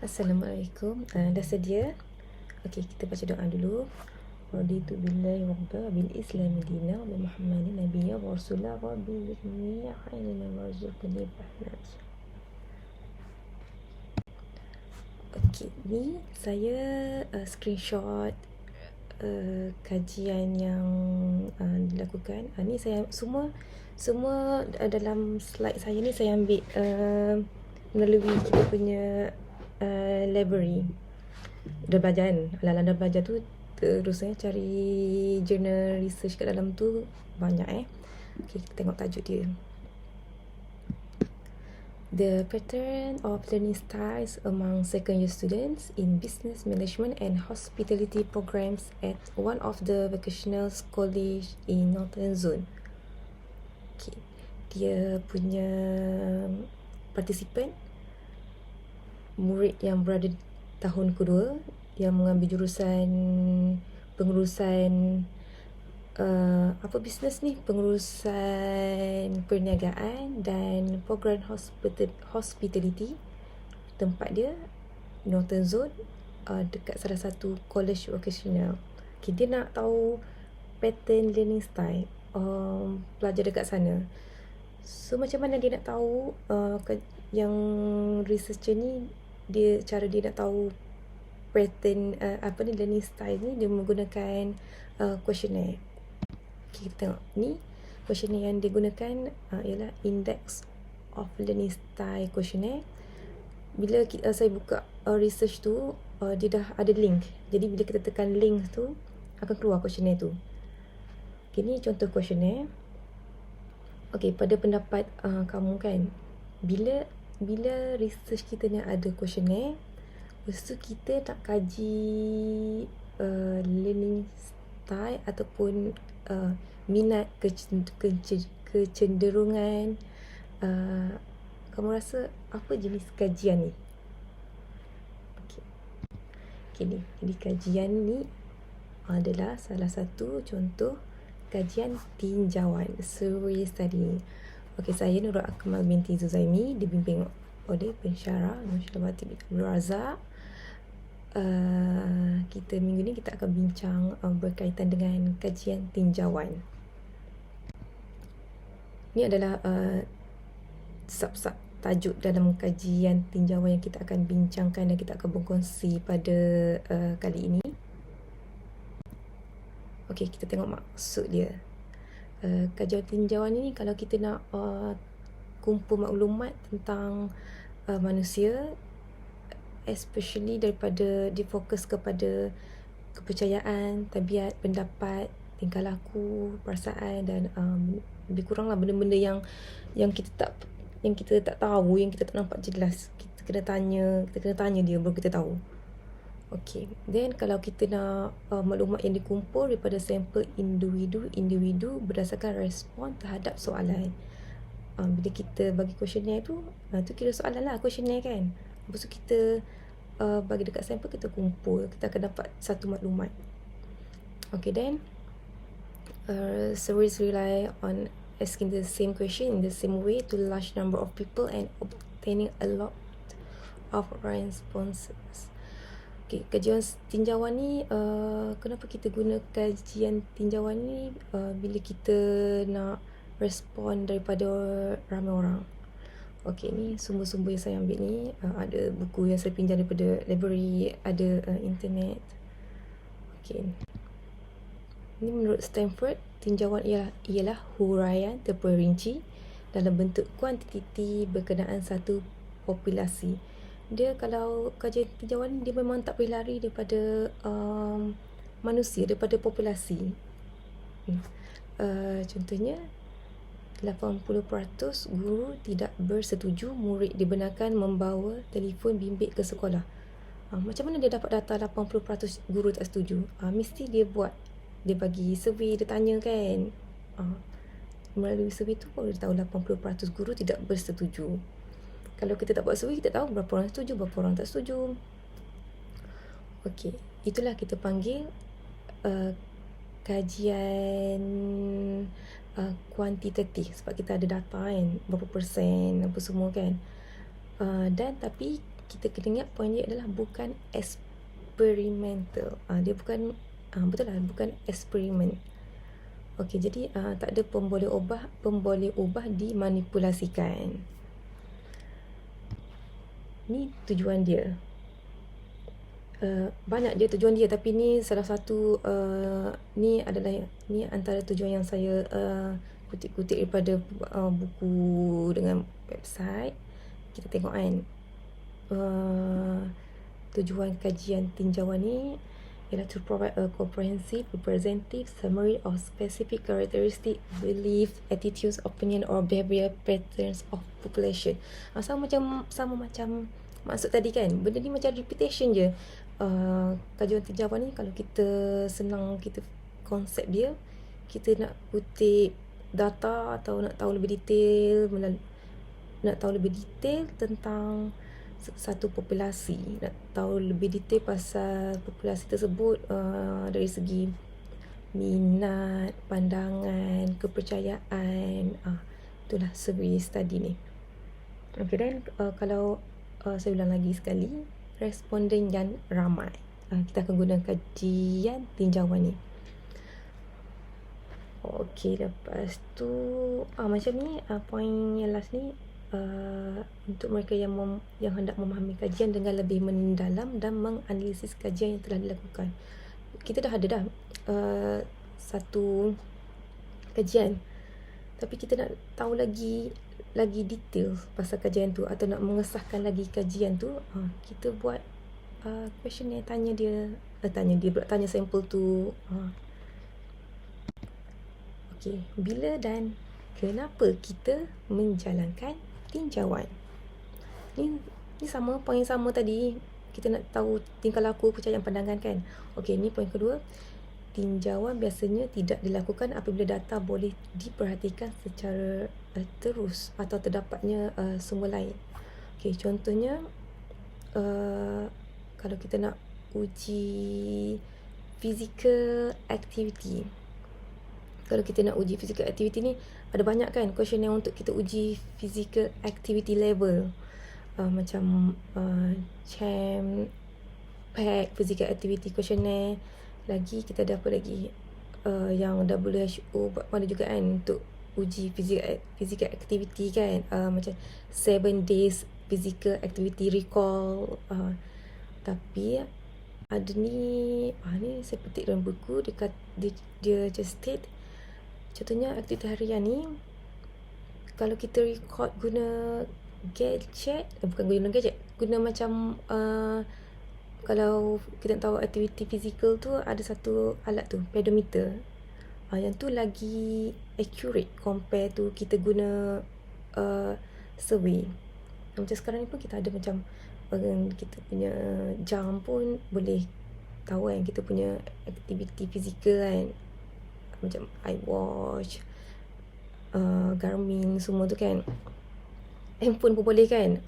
Assalamualaikum. Dah sedia? Okey, kita baca doa dulu. Raditu billahi rabba bil islami dina wa muhammadin nabiyya wa rasulah wa bil jami'a khairina warzuqni rahmat. Okey, ni saya screenshot kajian yang dilakukan. Ni saya semua dalam slide saya ni saya ambil melalui kita punya library. Dah belajar kan, dah belajar tu terus cari jurnal research kat dalam tu banyak Okay, kita tengok tajuk dia. The pattern of learning styles among second year students in business management and hospitality programs at one of the vocational college in Northern Zone. Okay, dia punya participant murid yang berada tahun kedua yang mengambil jurusan pengurusan bisnes ni, pengurusan perniagaan dan program hospitality. Tempat dia Northern Zone, dekat salah satu college vocational. Okay, dia nak tahu pattern learning style pelajar dekat sana. So macam mana dia nak tahu yang researcher ni, cara dia nak tahu pattern learning style ni, dia menggunakan questionnaire. Okay, kita tengok ni questionnaire yang digunakan ialah Index of Learning Style Questionnaire. Bila saya buka research tu, dia dah ada link. Jadi bila kita tekan link tu, akan keluar questionnaire tu. Okay, ni contoh questionnaire. Okay, pada pendapat kamu kan, bila research kita ni ada questionnaire, lepas tu kita nak kaji learning style ataupun minat, kecenderungan, kamu rasa apa jenis kajian ni? Okay, ni. Jadi kajian ni adalah salah satu contoh kajian tinjauan, survey study. Okay, saya Nurul Akmal binti Zuzaimi, dibimbing oleh pensyarah Nur Syarabati bin Abdul Razak. Kita minggu ni kita akan bincang berkaitan dengan kajian tinjauan. Ini adalah sub-sub tajuk dalam kajian tinjauan yang kita akan bincangkan dan kita akan berkongsi pada kali ini. Okey, kita tengok maksud dia. Kajian tinjauan ni, kalau kita nak kumpul maklumat tentang manusia, especially daripada difokus kepada kepercayaan, tabiat, pendapat, tingkah laku, perasaan dan lebih kuranglah benda-benda yang kita tak tahu, yang kita tak nampak jelas. Kita kena tanya dia baru kita tahu. Okay, then kalau kita nak maklumat yang dikumpul daripada sampel individu berdasarkan respon terhadap soalan. Bila kita bagi questionnaire tu, kira soalan lah, questionnaire kan. Lepas tu kita bagi dekat sampel, kita kumpul, kita akan dapat satu maklumat. Okay, then surveys rely on asking the same question in the same way to large number of people and obtaining a lot of responses. Okay, kajian tinjauan ni, kenapa kita guna kajian tinjauan ni? Bila kita nak respon daripada ramai orang. Okay, ni sumber-sumber yang saya ambil ni, ada buku yang saya pinjam daripada library, ada internet. Okay, ni menurut Stanford, tinjauan ialah huraian terperinci dalam bentuk kuantiti berkenaan satu populasi. Dia, kalau kajian tinjauan, dia memang tak boleh lari daripada manusia, daripada populasi. Contohnya, 80% guru tidak bersetuju murid dibenarkan membawa telefon bimbit ke sekolah. Macam mana dia dapat data 80% guru tak setuju? Mesti dia bagi survey, dia tanya kan. Melalui survey tu baru dia tahu 80% guru tidak bersetuju. Kalau kita tak buat survey, kita tahu berapa orang setuju, berapa orang tak setuju. Okey, itulah kita panggil kajian kuantitatif, sebab kita ada data kan, berapa persen, apa semua kan. Dan tapi kita kena ingat poin dia adalah bukan experimental. Dia bukan, betul lah, bukan eksperimen. Okey, jadi tak ada pemboleh ubah dimanipulasikan. Ni tujuan dia. Banyak dia tujuan dia, tapi ni salah satu, ni antara tujuan yang saya kutip-kutip daripada buku dengan website. Kita tengok kan, tujuan kajian tinjauan ni ialah to provide a comprehensive, representative summary of specific characteristic, belief, attitudes, opinion or behavior patterns of population. Sama macam maksud tadi kan, benda ni macam repetition je. Kajian tinjauan ni, kalau kita senang, kita konsep dia, kita nak kutip data atau nak tahu lebih detail tentang satu populasi, nak tahu lebih detail pasal populasi tersebut dari segi minat, pandangan, kepercayaan, itulah survey study ni. Okay, dan kalau saya ulang lagi sekali, responden yang ramai, kita akan guna kajian tinjauan ni. Okey, lepas tu macam ni, poin yang last ni, untuk mereka yang hendak memahami kajian dengan lebih mendalam dan menganalisis kajian yang telah dilakukan. Kita dah ada satu kajian, tapi kita nak tahu lagi detail pasal kajian tu, atau nak mengesahkan lagi kajian tu, kita buat questionnaire, tanya sampel tu. Okey, bila dan kenapa kita menjalankan tinjauan? Ni sama, poin sama tadi. Kita nak tahu tingkah laku, percayaan, pandangan kan. Okey, ni poin kedua. Tinjauan biasanya tidak dilakukan apabila data boleh diperhatikan secara terus atau terdapatnya sumber lain. Okey, contohnya kalau kita nak uji physical activity. Kalau kita nak uji physical activity ni, ada banyak kan questionnaire untuk kita uji physical activity level. Macam CHAM, PAC, physical activity questionnaire. Lagi kita ada apa lagi? Yang WHO buat ada juga kan untuk uji physical activity kan. Macam 7 days physical activity recall. Tapi ada ni saya petik dalam buku, dia just state, contohnya aktiviti harian ni, kalau kita record guna gadget, bukan guna gadget, guna macam kalau kita tahu aktiviti fizikal tu, ada satu alat tu, pedometer. Yang tu lagi accurate compare tu kita guna survey. Macam sekarang ni pun kita ada macam kita punya jam pun boleh tahu kan kita punya aktiviti fizikal kan, macam iWatch, Garmin, semua tu kan. Handphone pun boleh kan.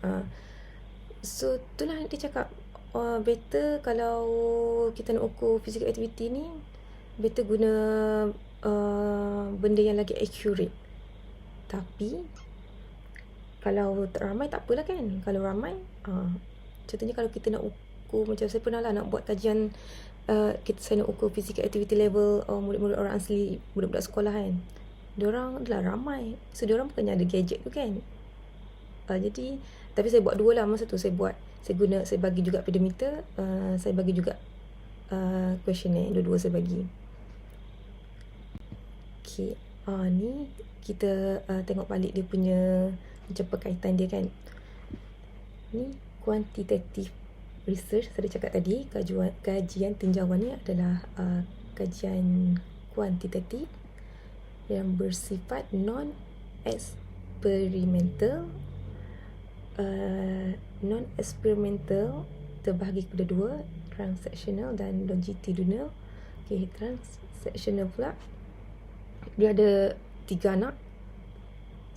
So itulah dia cakap, better kalau kita nak ukur physical activity ni, better guna benda yang lagi accurate. Tapi kalau ramai tak apalah kan. Kalau ramai, contohnya kalau kita nak ukur, macam saya pernah lah nak buat kajian, saya nak ukur physical activity level murid-murid orang asli, budak-budak sekolah kan. Diorang adalah ramai, so diorang bukannya ada gadget tu kan. Jadi, tapi saya buat dua lah masa tu. Saya bagi juga pedometer, saya bagi juga questionnaire, dua-dua saya bagi. Okay, ni kita tengok balik dia punya macam perkaitan dia kan. Ni quantitative research, saya cakap tadi, kajian tinjauan ni adalah kajian kuantitatif yang bersifat non-eksperimental. Non-eksperimental terbahagi kepada dua, transactional dan longitudinal. Okay, transactional pula, dia ada 3 anak,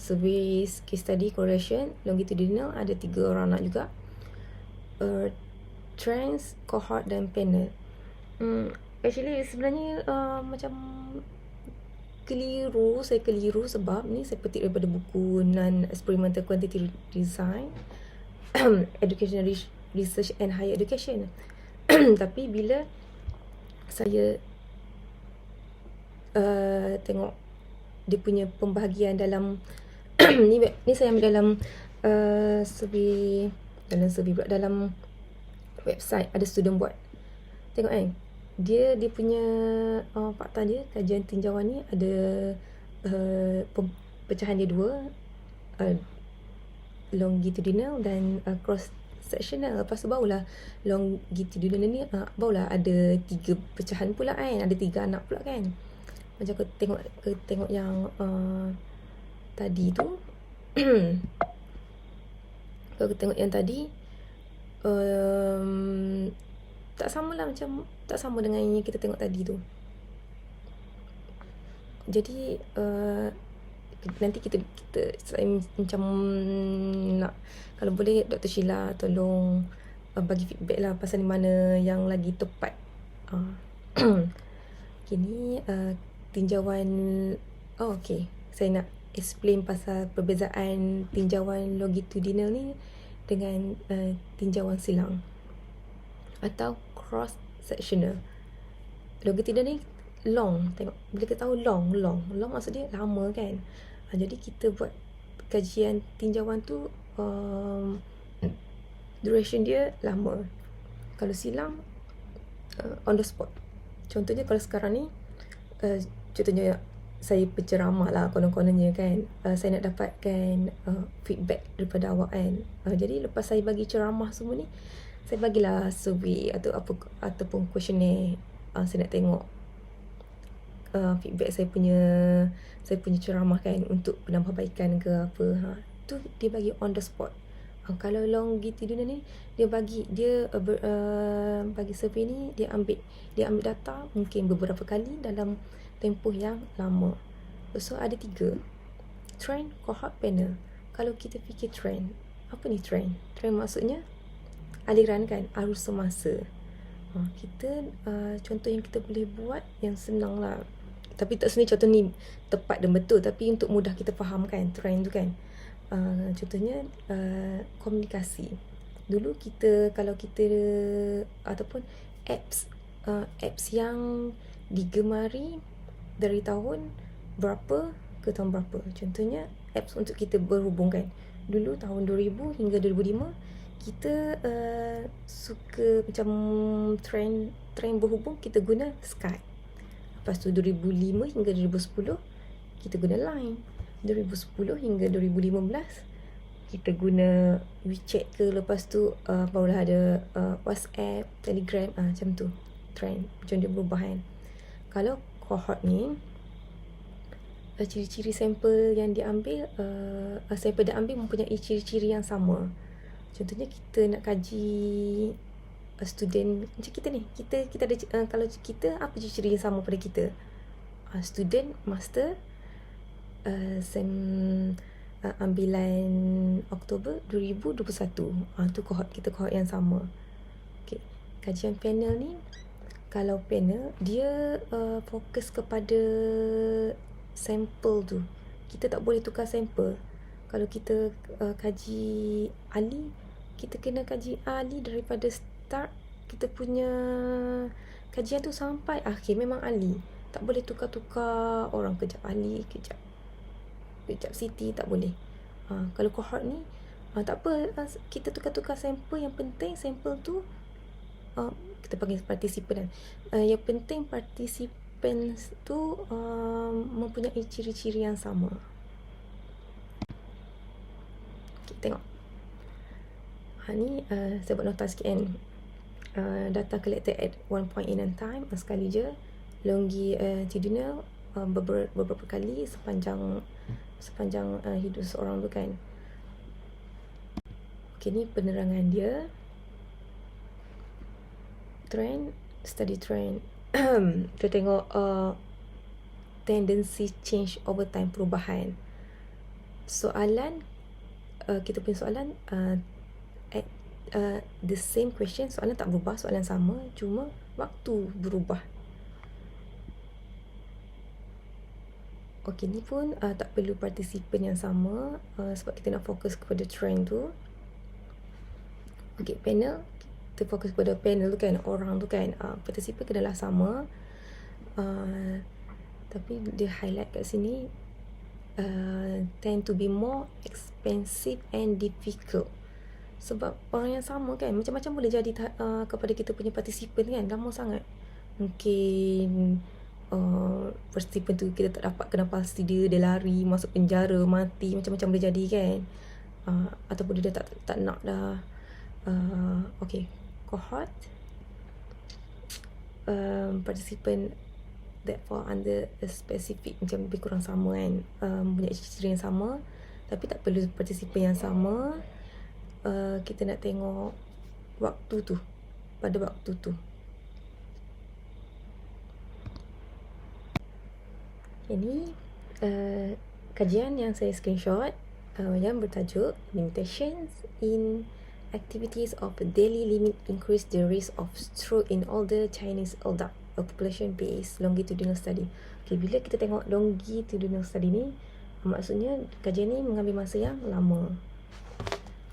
surveys, case study, correlation. Longitudinal ada 3 orang anak juga, trends, cohort dan panel. Actually sebenarnya macam saya keliru sebab ni saya petik daripada buku Non-Experimental Quantitative Design. education research and higher education. Tapi bila saya tengok dia punya pembahagian dalam ni saya ambil dalam survey pula, dalam website ada student buat. Tengok kan, dia punya fakta dia, kajian tinjauan ni ada pecahan dia dua, longitudinal dan cross sectional. Lepas tu barulah longitudinal ni barulah ada 3 pecahan pula kan, ada 3 anak pula kan. Macam tengok yang tadi tu kalau tengok yang tadi tak sama dengan yang kita tengok tadi tu. Jadi nanti saya macam nak, kalau boleh Dr. Sheila tolong bagi feedback lah pasal mana yang lagi tepat. Kini tinjauan saya nak explain pasal perbezaan tinjauan longitudinal ni dengan tinjauan silang atau cross sectional. Longitudinal ni long, tengok bila kita tahu long maksud dia lama kan. Jadi kita buat kajian tinjauan tu duration dia lama. Kalau silang on the spot. Contohnya kalau sekarang ni contohnya saya penceramah lah konon-kononnya kan, saya nak dapatkan feedback daripada awak kan. Jadi lepas saya bagi ceramah semua ni, saya bagilah survey ataupun questionnaire. Saya nak tengok feedback saya punya ceramah kan, untuk penambahbaikan ke apa. Tu dia bagi on the spot. Kalau longitudinal ni dia bagi survey ni, dia ambil data mungkin beberapa kali dalam tempoh yang lama. So ada 3, trend, cohort, panel. Kalau kita fikir trend, apa ni trend? Trend maksudnya aliran kan, arus semasa. Kita contoh yang kita boleh buat yang senang lah, tapi tak sebenarnya contoh ni tepat dan betul, tapi untuk mudah kita faham kan trend tu kan. Contohnya komunikasi. Dulu kalau kita ataupun apps yang digemari dari tahun berapa ke tahun berapa. Contohnya apps untuk kita berhubung kan. Dulu tahun 2000 hingga 2005 kita suka macam trend berhubung, kita guna Skype. Lepas tu 2005 hingga 2010 kita guna Line. 2010 hingga 2015 kita guna WeChat ke. Lepas tu barulah ada WhatsApp, Telegram, macam tu trend, macam dia berubah kan. Kalau cohort ni, ciri-ciri sampel yang diambil, sampel diambil mempunyai ciri-ciri yang sama. Contohnya kita nak kaji student macam kita ni, kita ada kalau kita apa ciri-ciri yang sama pada kita? Student master ambilan Oktober 2021. Tu cohort kita, cohort yang sama. Okay. Kajian panel ni, kalau panel dia fokus kepada sampel tu. Kita tak boleh tukar sampel. Kalau kita kaji ahli, kita kena kaji ahli daripada start kita punya kajian tu sampai akhir, memang ahli. Tak boleh tukar-tukar orang, kejap ahli, kejap Siti, tak boleh. Kalau cohort ni tak apa, kita tukar-tukar sampel. Yang penting sampel tu kita panggil partisipan. Yang penting partisipan tu mempunyai ciri-ciri yang sama. Okay, tengok. Ni saya buat nota sikit kan. Data collected at one point in time, sekali je. Longitudinal beberapa kali sepanjang hidup seorang tu kan. Okay, ni penerangan dia. Trend, study trend. Kita tengok tendency change over time, perubahan. Soalan, kita punya soalan the same question, soalan tak berubah, soalan sama, cuma waktu berubah. Okey, ni pun tak perlu partisipan yang sama sebab kita nak fokus kepada trend tu. Okay, panel, kita fokus pada panel tu kan, orang tu kan, participant kenalah sama, tapi dia highlight kat sini, tend to be more expensive and difficult. Sebab orang yang sama kan, macam-macam boleh jadi kepada kita punya participant kan, lama sangat. Mungkin participant tu kita tak dapat kena pasti dia lari, masuk penjara, mati, macam-macam boleh jadi kan. Ataupun dia tak nak dah. Okay, cohort, participant that fall under a specific, macam lebih kurang sama kan, punya ciri yang sama, tapi tak perlu participant yang sama. Kita nak tengok waktu tu, pada waktu tu. Ini kajian yang saya screenshot, yang bertajuk Limitations in Activities of Daily Limit Increase the Risk of Stroke in Older Chinese Adult, a Population-Based Longitudinal Study. Okay, bila kita tengok longitudinal study ni, maksudnya kajian ni mengambil masa yang lama.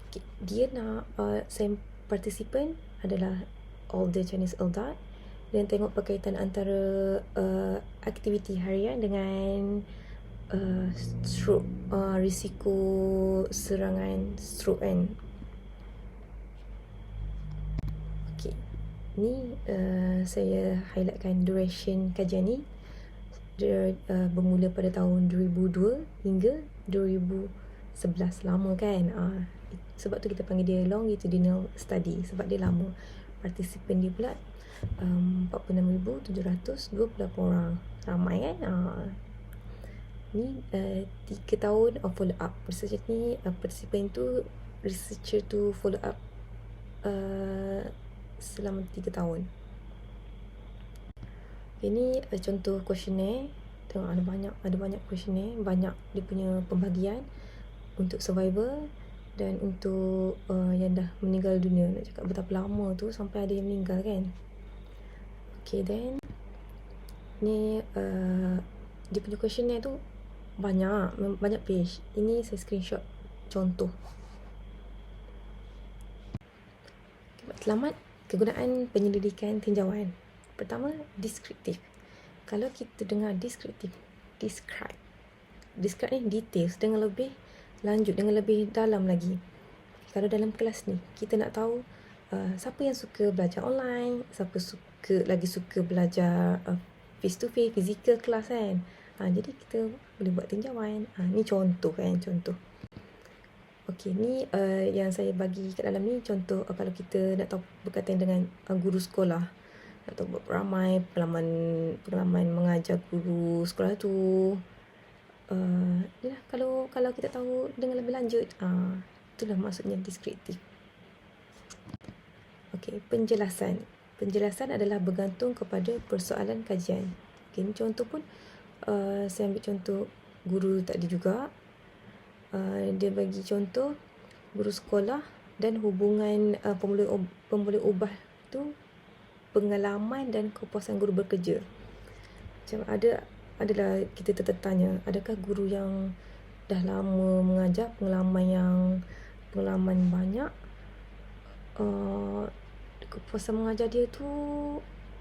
Okay, dia nak participant adalah older Chinese adult, dan tengok berkaitan antara aktiviti harian dengan stroke, risiko serangan stroke kan. Okay, ni saya highlightkan duration kajian ni. Dia bermula pada tahun 2002 hingga 2011. Lama kan. Sebab tu kita panggil dia longitudinal study, sebab dia lama. Participant dia pula 46,728 orang. Ramai kan. Ni 3 tahun of follow up. Researcher ni, participant tu, researcher tu follow up selama 3 tahun. Ini contoh questionnaire. Tengok ada banyak questionnaire, banyak dia punya pembagian untuk survivor dan untuk yang dah meninggal dunia. Nak cakap betapa lama tu sampai ada yang meninggal kan. Okay, then ni dia punya questionnaire tu banyak page. Ini saya screenshot contoh. Selamat kegunaan penyelidikan tinjauan. Pertama, deskriptif. Kalau kita dengar deskriptif, describe ni details dengan lebih lanjut, dengan lebih dalam lagi. Kalau dalam kelas ni kita nak tahu siapa yang suka belajar online, siapa lagi suka belajar face to face, physical class kan. Jadi kita boleh buat tinjauan. Ni contoh kan, contoh. Okey, ni yang saya bagi kat dalam ni contoh kalau kita nak tahu berkaitan dengan guru sekolah, nak tahu ramai pengalaman mengajar guru sekolah tu. Yalah, kalau kita tahu dengan lebih lanjut, itulah maksudnya deskriptif. Okey, penjelasan adalah bergantung kepada persoalan kajian. Okey, ni contoh pun saya ambil contoh guru tadi juga. Dia bagi contoh guru sekolah dan hubungan pemboleh ubah tu, pengalaman dan kepuasan guru bekerja. Macam adalah kita tertanya, adakah guru yang dah lama mengajar, pengalaman banyak, kepuasan mengajar dia tu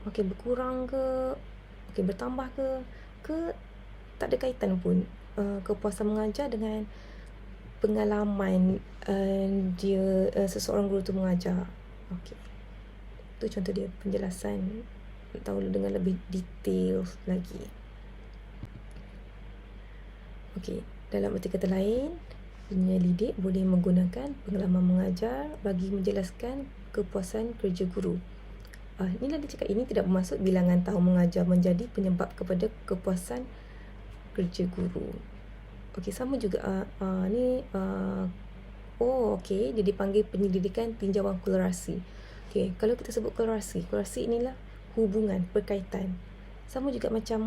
berkurang ke, bertambah ke tak ada kaitan pun kepuasan mengajar dengan pengalaman dia seseorang guru tu mengajar. Okey, tu contoh dia, penjelasan, tahu dengan lebih detail lagi. Okey, dalam arti kata lain, penyelidik boleh menggunakan pengalaman mengajar bagi menjelaskan kepuasan kerja guru. Inilah dia cakap, ini tidak bermaksud bilangan tahun mengajar menjadi penyebab kepada kepuasan kerja guru. Okey, sama juga ni okey, dia dipanggil penyelidikan tinjauan kolerasi. Okey, kalau kita sebut kolerasi inilah hubungan, perkaitan. Sama juga macam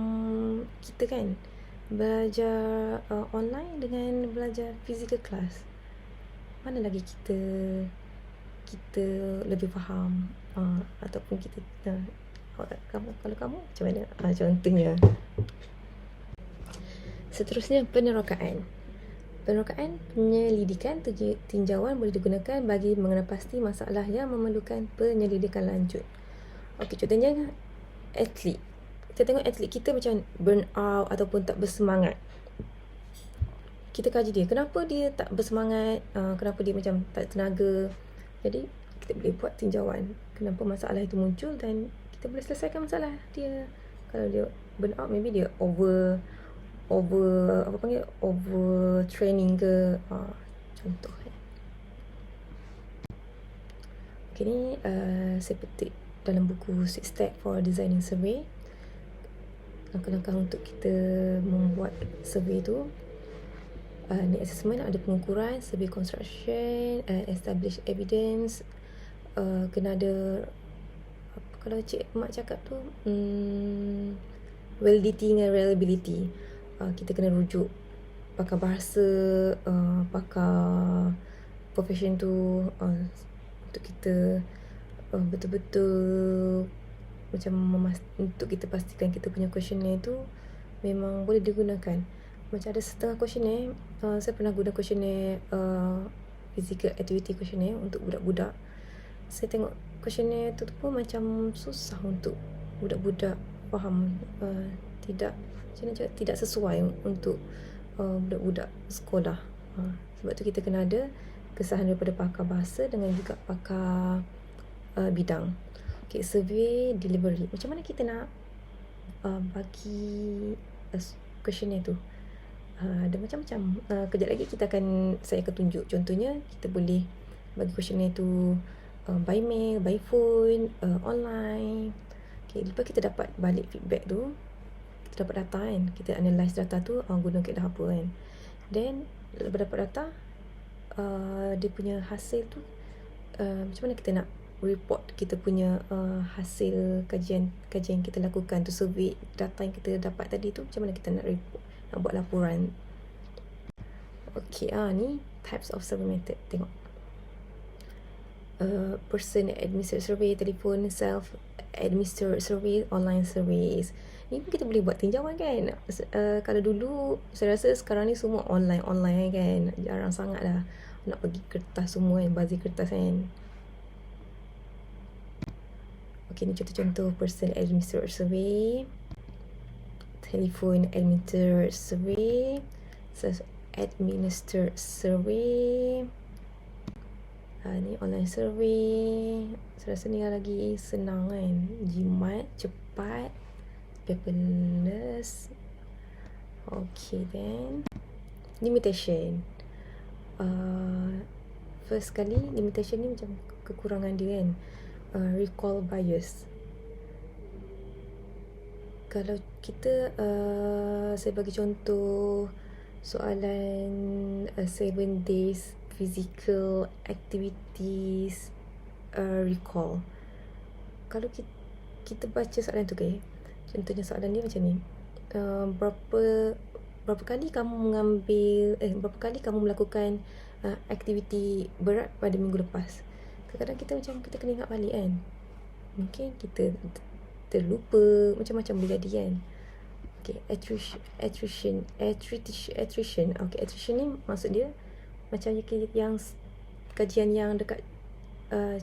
kita kan belajar online dengan belajar physical class. Mana lagi kita lebih faham, ataupun kita kalau kamu macam mana contohnya. Seterusnya, penerokaan. Penerokaan penyelidikan tinjauan boleh digunakan bagi mengenal pasti masalah yang memerlukan penyelidikan lanjut. Okey, contohnya atlet. Kita tengok atlet kita macam burn out ataupun tak bersemangat. Kita kaji dia, kenapa dia tak bersemangat, kenapa dia macam tak tenaga. Jadi kita boleh buat tinjauan kenapa masalah itu muncul dan kita boleh selesaikan masalah dia. Kalau dia burn out, maybe dia over training ke, contoh. Okay, ni saya petik dalam buku 6 Steps for Designing Survey. Langkah-langkah untuk kita membuat survey tu. Need assessment, ada pengukuran, survey construction, establish evidence, kena ada kalau Cik Mak cakap tu validity dengan reliability. Kita kena rujuk pakar bahasa, pakar profession tu, untuk kita betul-betul macam untuk kita pastikan kita punya questionnaire tu memang boleh digunakan. Macam ada setengah questionnaire, saya pernah guna questionnaire physical activity questionnaire untuk budak-budak. Saya tengok questionnaire tu pun macam susah untuk budak-budak faham, tidak sesuai untuk budak-budak sekolah. Sebab tu kita kena ada kesahan daripada pakar bahasa dengan juga pakar bidang. Okay, survey delivery. Macam mana kita nak bagi questionnaire tu? Ada macam-macam. Kejap lagi saya akan tunjuk. Contohnya kita boleh bagi questionnaire tu by mail, by phone, online. Okay, lepas kita dapat balik feedback tu, kita dapat data kan, kita analyse data tu guna kaedah apa kan. Then lepas dapat data, dia punya hasil tu, macam mana kita nak report kita punya hasil kajian yang kita lakukan tu, survey data yang kita dapat tadi tu, macam mana kita nak report, nak buat laporan. Okay, ni types of survey method. Tengok, person administered survey, telephone, self administered survey, online surveys. Ni pun kita boleh buat tinjauan kan. Kalau dulu, saya rasa sekarang ni semua online kan. Jarang sangat lah nak pergi kertas semua kan, bazir kertas kan. Okay, ni contoh-contoh person administered survey, telephone administered survey, self administered survey. Ni online survey. Saya rasa ni lagi senang kan, jimat, cepat, paperless. Okay, then limitation. First kali, limitation ni macam kekurangan dia kan, recall bias. Kalau kita, saya bagi contoh soalan 7 days physical activities recall. Kalau kita baca soalan tu, okay, contohnya soalan dia macam ni, berapa kali kamu melakukan aktiviti berat pada minggu lepas. Kadang-kadang kita kena ingat balik kan, mungkin kita terlupa, macam-macam boleh jadi kan. Okay, attrition. Okay, attrition ni maksud dia macam yang kajian yang dekat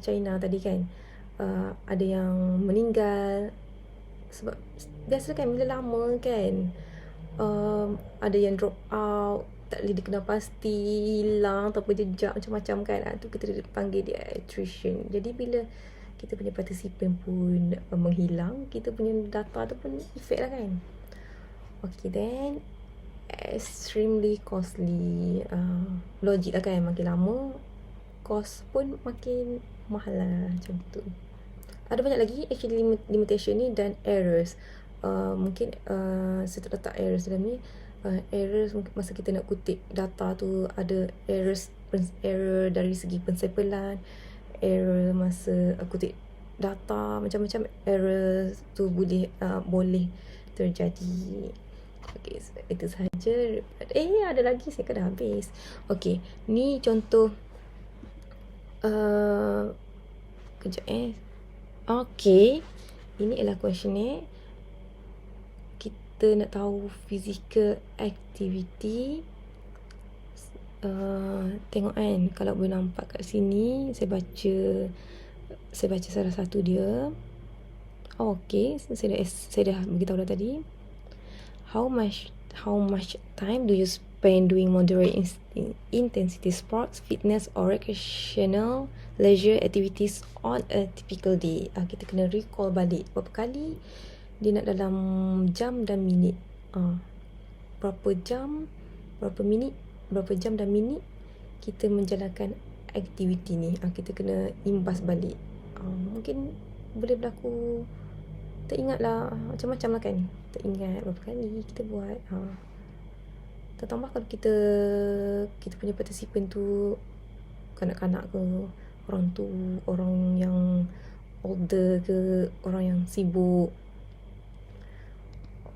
China tadi kan, ada yang meninggal sebab biasa kan bila lama kan, ada yang drop out, tak boleh dikenal pasti, hilang tanpa jejak, macam-macam kan. Tu kita panggil dia attrition. Jadi bila kita punya participant pun menghilang, kita punya data tu pun effect lah kan. Okay, then extremely costly. Logik lah kan, makin lama cost pun makin mahal lah, macam tu. Ada banyak lagi actually limitation ni, dan errors. Mungkin saya tak letak errors dalam ni. Errors masa kita nak kutip data tu, ada error dari segi pensampaian, error masa kutip data, macam-macam error tu boleh terjadi. Okay, itu sahaja. Ada lagi, saya kan dah habis. Okay, ni contoh kejap Okay, ini adalah questionnaire. Kita nak tahu physical activity tengok kan, kalau boleh nampak kat sini, saya baca salah satu dia. Okay, saya dah beritahu dah tadi. How much time do you spend doing moderate intensity sports, fitness or recreational leisure activities on a typical day? Kita kena recall balik berapa kali dia nak dalam jam dan minit. Berapa jam dan minit kita menjalankan aktiviti ni. Kita kena imbas balik. Mungkin boleh berlaku tak ingat lah, macam-macam lah kan. Tak ingat berapa kali kita buat. Terutama kalau kita punya participant tu kanak-kanak ke, orang yang older ke, orang yang sibuk.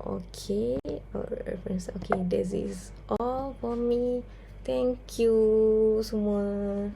Okay, reference. Okay, this is all for me. Thank you semua.